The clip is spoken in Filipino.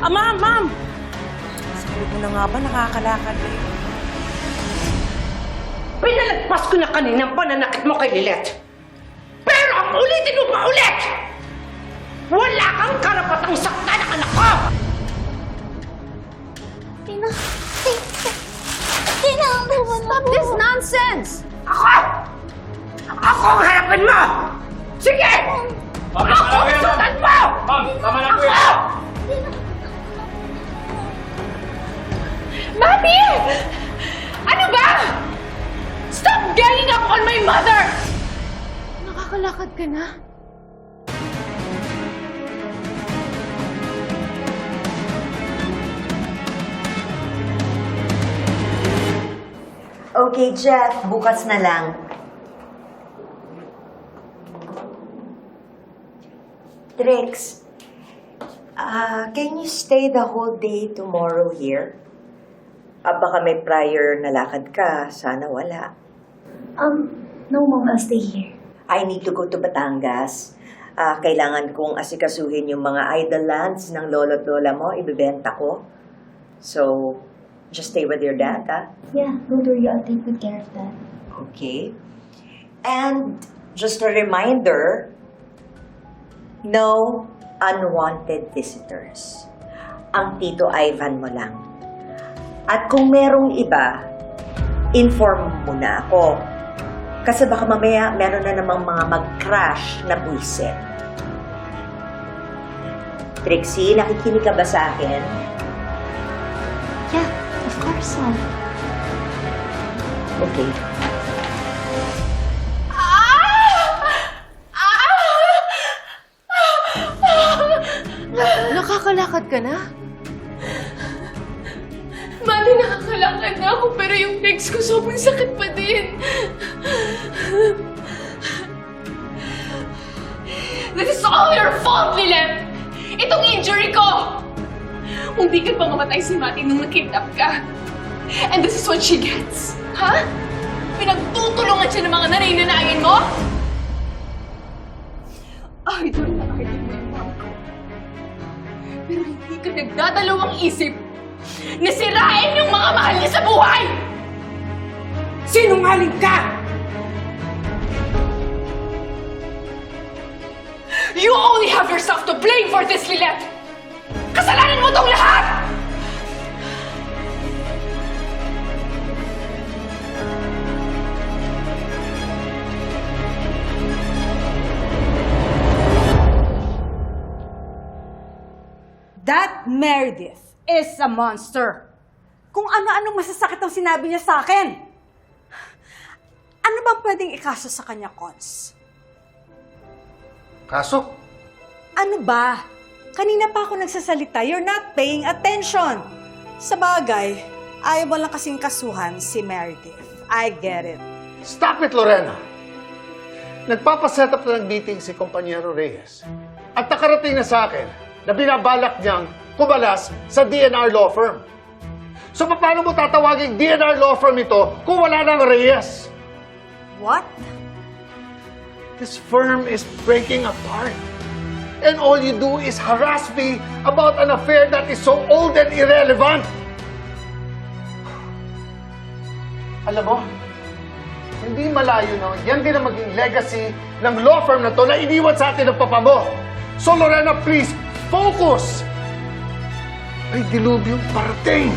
Ma'am! Sabi mo na nga ba, nakakalakad eh. Pinalagpas ko na kanina ang pananakit mo kay Lilith. Pero ang ulitin mo pa ulit! Wala kang karapatang saktan ang anak ko! Tina, stop this nonsense! Ako! Ako ang harapin mo! Sige! Ma'am, Ako tama na ang po yan, saktan mo! Ma'am, tama na po Ako! yan. Mami! Ano ba? Stop ganging up on my mother! Nakakalakad ka na? Okay, Jeff. Bukas na lang. Trix, can you stay the whole day tomorrow here? Baka may prior na lakad ka. Sana wala. No, Mom. I'll stay here. I need to go to Batangas. Kailangan kong asikasuhin yung mga idle lands ng lolo at lola mo. Ibibenta ko. So, just stay with your dad, ha? Yeah, don't worry. I'll take good care of that. Okay. And just a reminder, no unwanted visitors. Ang Tito Ivan mo lang. At kung merong iba, inform mo na ako. Kasi baka mamaya meron na namang mga mag-crash na buwisit. Trixie, nakikinig ka ba sa akin? Yeah, of course, Mom. Okay. Nakakalakad ka na? Mami, nakakalakad na ako pero yung legs ko sobrang sakit pa din. This is all your fault, Lilith! Itong injury ko! Hindi ka pa mamatay si Mati nung nakidnap ka. And this is what she gets. Ha? Pinagtutulungan siya ng mga nanay-nanayin mo? Idol na idol mo yung mom ko. Pero hindi ka nagdadalawang isip na sirain yung mga mahal niya sa buhay! Sinungaling ka! You only have yourself to blame for this, Lilith! Kasalanan mo tong lahat! That Meredith is a monster. Kung ano-anong masasakit ang sinabi niya sa akin. Ano bang pwedeng ikaso sa kanya, Cons? Kaso? Ano ba? Kanina pa ako nagsasalita, you're not paying attention. Sa bagay, ayaw mo lang kasing kasuhan si Meredith. I get it. Stop it, Lorena! Nagpapaset up na ng meeting si Kompanyero Reyes. At nakarating na sa akin na binabalak niyang kumalas sa DNR law firm. So paano mo tatawaging DNR law firm ito kung wala nang Reyes? What? This firm is breaking apart. And all you do is harass me about an affair that is so old and irrelevant. Alam mo, hindi malayo na yan din ang maging legacy ng law firm na to na iniwan sa atin ng papa mo. So Lorena, please, focus! May dilubyong parating!